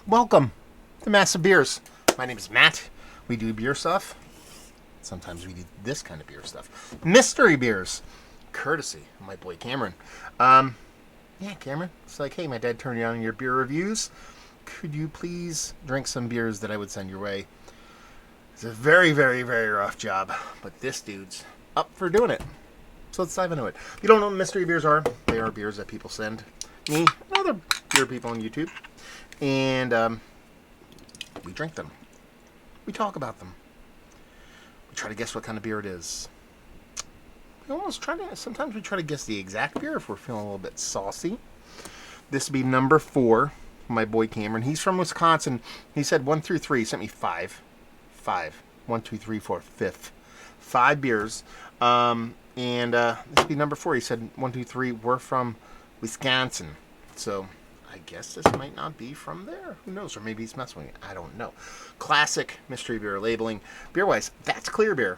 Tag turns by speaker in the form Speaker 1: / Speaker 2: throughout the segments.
Speaker 1: Welcome to Massive Beers. My name is Matt. We do beer stuff. Sometimes we do this kind of beer stuff. Mystery beers. Courtesy of my boy Cameron. Yeah, Cameron. It's like, hey, my dad turned you on your beer reviews. Could you please drink some beers that I would send your way? It's a very, very, very rough job, but this dude's up for doing it. So let's dive into it. If you don't know what mystery beers are, they are beers that people send me and other beer people on YouTube. And we drink them. We talk about them. We try to guess what kind of beer it is. Sometimes we try to guess the exact beer if we're feeling a little bit saucy. This would be number 4, my boy Cameron. He's from Wisconsin. He said 1 through 3. He sent me 5. 1, 2, 3, 4, 5. 5 beers. This would be number 4. He said 1, 2, 3. We're from Wisconsin. So I guess this might not be from there. Who knows? Or maybe he's messing with me. I don't know. Classic mystery beer labeling. Beer-wise, that's clear beer.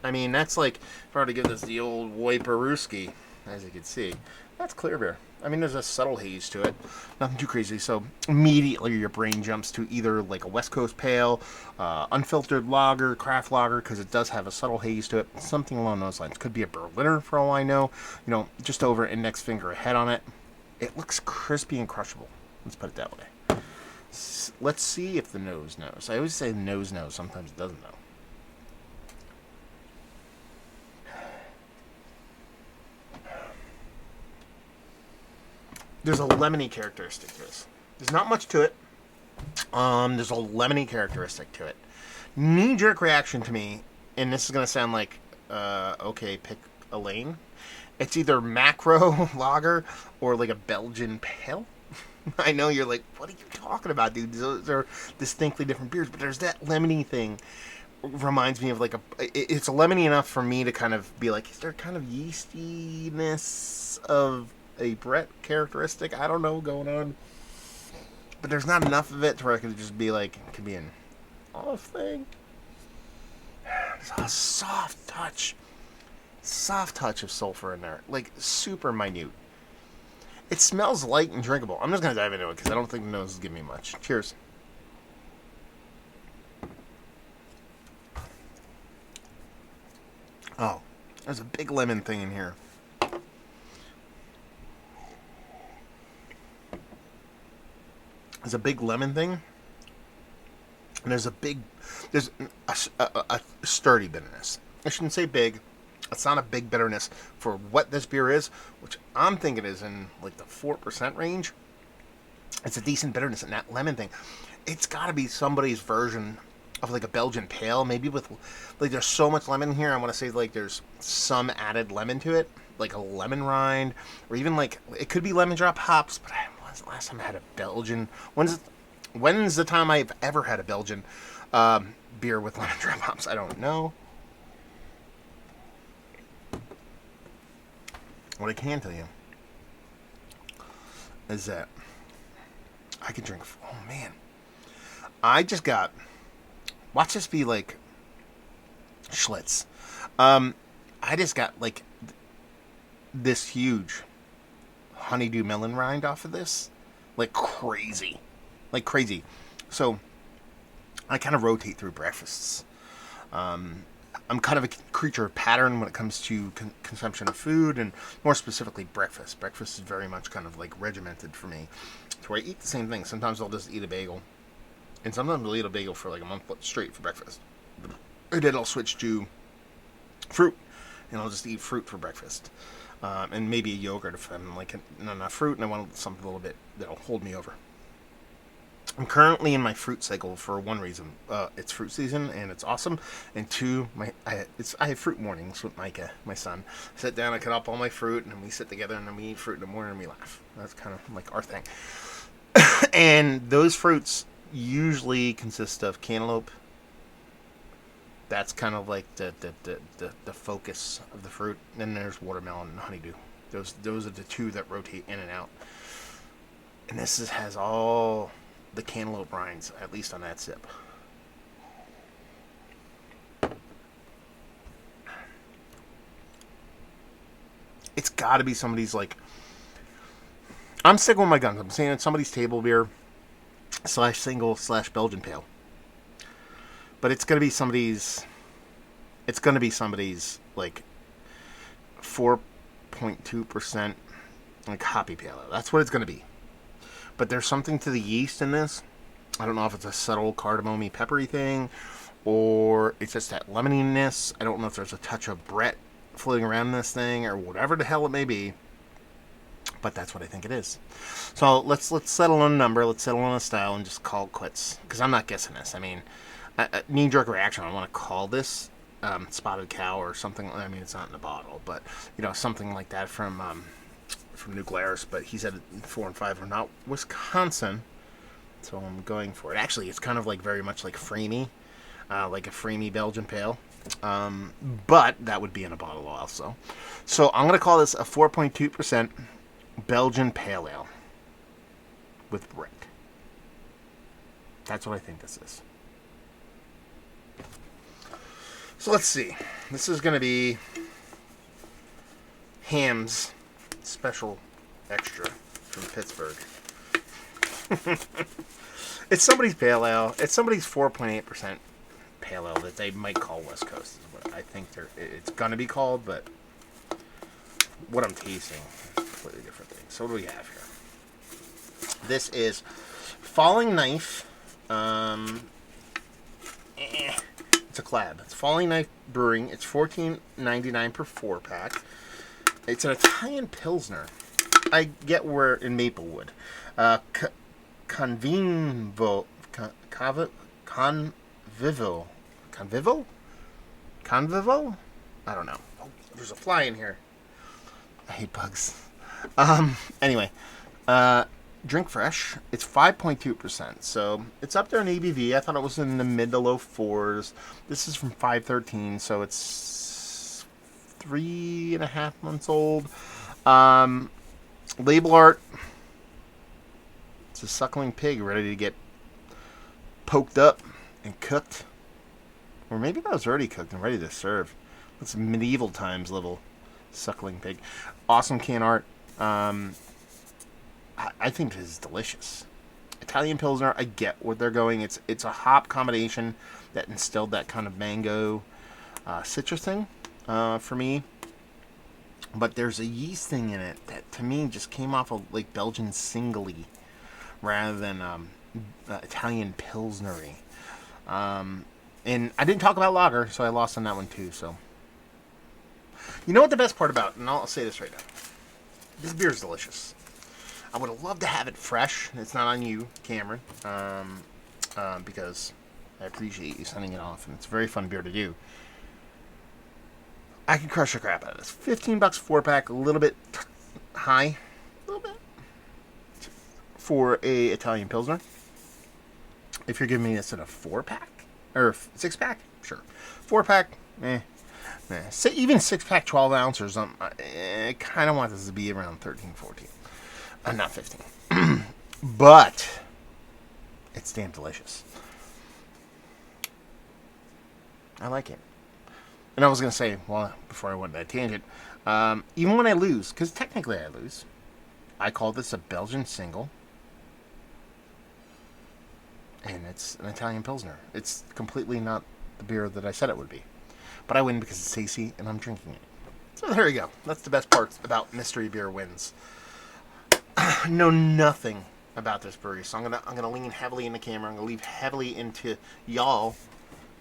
Speaker 1: I mean, that's like, if I were to give this the old Wojperowski, as you can see, that's clear beer. I mean, there's a subtle haze to it. Nothing too crazy. So immediately your brain jumps to either like a West Coast pale, unfiltered lager, craft lager, because it does have a subtle haze to it. Something along those lines. Could be a Berliner for all I know. You know, just over index finger ahead on it. It looks crispy and crushable. Let's put it that way. Let's see if the nose knows. I always say the nose knows. Sometimes it doesn't know. There's a lemony characteristic to this. There's not much to it. There's a lemony characteristic to it. Knee-jerk reaction to me, and this is going to sound like, okay, pick a lane. It's either macro lager or like a Belgian pale. I know you're like, what are you talking about, dude? Those are distinctly different beers, but there's that lemony thing. Reminds me of like it's a lemony enough for me to kind of be like, is there kind of yeastiness of a Brett characteristic? I don't know going on. But there's not enough of it to where I could just be like, it could be an off thing. There's a soft touch of sulfur in there, like super minute. It smells light and drinkable. I'm just gonna dive into it because I don't think the nose is giving me much. Cheers. Oh, there's a big lemon thing in here. There's a big lemon thing, and there's a sturdy bitterness. I shouldn't say big. It's not a big bitterness for what this beer is, which I'm thinking is in like the 4% range. It's a decent bitterness, and that lemon thing, it's got to be somebody's version of like a Belgian pale, maybe with like there's so much lemon in here. I want to say like there's some added lemon to it, like a lemon rind, or even like it could be lemon drop hops. But when's the last time I had a Belgian? When's the time I've ever had a Belgian beer with lemon drop hops? I don't know. What I can tell you is that I can drink. Oh man, I just got. Watch this be like Schlitz. I just got like this huge honeydew melon rind off of this, like crazy. So I kind of rotate through breakfasts. I'm kind of a creature of pattern when it comes to consumption of food, and more specifically breakfast. Breakfast is very much kind of like regimented for me, to where I eat the same thing. Sometimes I'll just eat a bagel, and sometimes I'll eat a bagel for like a month straight for breakfast. And then I'll switch to fruit, and I'll just eat fruit for breakfast, and maybe a yogurt if I'm like not enough fruit and I want something a little bit that'll hold me over. I'm currently in my fruit cycle for one reason. It's fruit season and it's awesome. And two, I have fruit mornings with Micah, my son. I sit down, I cut up all my fruit, and then we sit together and then we eat fruit in the morning and we laugh. That's kind of like our thing. And those fruits usually consist of cantaloupe. That's kind of like the focus of the fruit. Then there's watermelon and honeydew. Those are the two that rotate in and out. And this has all the cantaloupe rinds, at least on that sip. It's got to be somebody's like. I'm sticking with my guns. I'm saying it's somebody's table beer. slash single slash Belgian pale. But it's gonna be somebody's. It's gonna be somebody's like 4.2% like hoppy pale ale. That's what it's gonna be. But there's something to the yeast in this. I don't know if it's a subtle cardamom-y peppery thing, or it's just that lemoniness. I don't know if there's a touch of Brett floating around in this thing, or whatever the hell it may be. But that's what I think it is. So let's settle on a number. Let's settle on a style and just call it quits. Because I'm not guessing this. I mean, knee-jerk reaction. I want to call this Spotted Cow or something. I mean, it's not in a bottle, but something like that from New Glarus. But he said 4 and 5 are not Wisconsin, so I'm going for it. Actually, it's kind of like very much like Framey, like a Framey Belgian pale. But that would be in a bottle also. So I'm going to call this a 4.2% Belgian pale ale with Brett. That's what I think this is. So let's see. This is going to be Ham's Special Extra from Pittsburgh. It's somebody's pale ale. It's somebody's 4.8% pale ale that they might call West Coast. Is what I think it's going to be called, but what I'm tasting is a completely different thing. So what do we have here? This is Falling Knife. It's a collab. It's Falling Knife Brewing. It's $14.99 per 4-pack. It's an Italian Pilsner. I get where in Maplewood. Convivo? I don't know. Oh, there's a fly in here. I hate bugs. Anyway, drink fresh. It's 5.2%, so it's up there in ABV. I thought it was in the mid to low 4s. This is from 513, so it's 3.5 months old. Label art. It's a suckling pig ready to get poked up and cooked. Or maybe that was already cooked and ready to serve. That's medieval times little suckling pig. Awesome can art. I think this is delicious. Italian Pilsner, I get where they're going. It's a hop combination that instilled that kind of mango citrus thing for me. But there's a yeast thing in it that to me just came off of like Belgian singly rather than Italian Pilsnery. And I didn't talk about lager, so I lost on that one too. So, you know what the best part about, and I'll say this right now. This beer is delicious. I would have loved to have it fresh. It's not on you, Cameron, because I appreciate you sending it off, and it's a very fun beer to do. I can crush the crap out of this. $15 4-pack, a little bit high, a little bit, for a Italian Pilsner. If you're giving me this in a 4-pack, or 6-pack, sure. 4-pack, even 6-pack 12 ounces, I kind of want this to be around 13, 14. Not 15. But it's damn delicious. I like it. And I was going to say, well, before I went that tangent, even when I lose, because technically I lose, I call this a Belgian single. And it's an Italian Pilsner. It's completely not the beer that I said it would be. But I win because it's tasty and I'm drinking it. So there you go. That's the best part about Mystery Beer Wins. Know nothing about this brewery, so I'm gonna lean heavily in the camera. I'm gonna leave heavily into y'all.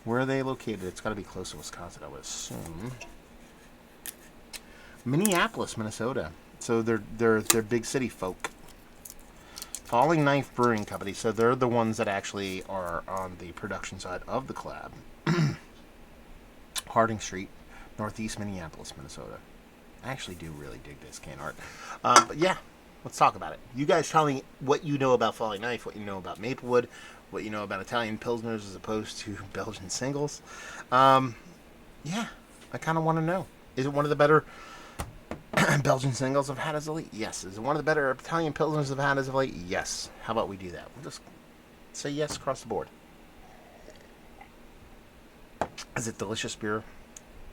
Speaker 1: Where are they located? It's got to be close to Wisconsin, I would assume. Minneapolis, Minnesota. So they're big city folk. Falling Knife Brewing Company. So they're the ones that actually are on the production side of the collab. Harding Street, Northeast Minneapolis, Minnesota. I actually do really dig this can art. But yeah. Let's talk about it. You guys tell me what you know about Falling Knife, what you know about Maplewood, what you know about Italian Pilsners as opposed to Belgian singles. Yeah, I kind of want to know. Is it one of the better Belgian singles I've had as of late? Yes. Is it one of the better Italian Pilsners I've had as of late? Yes. How about we do that? We'll just say yes across the board. Is it delicious beer?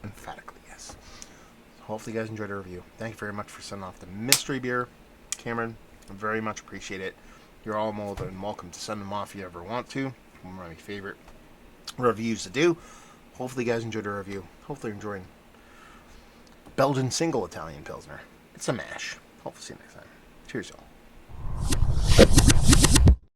Speaker 1: Emphatically, yes. Hopefully you guys enjoyed the review. Thank you very much for sending off the mystery beer. Cameron, I very much appreciate it. You're all more than welcome to send them off if you ever want to. One of my favorite reviews to do. Hopefully you guys enjoyed the review. Hopefully you're enjoying Belgian single Italian Pilsner. It's a mash. Hopefully see you next time. Cheers, y'all.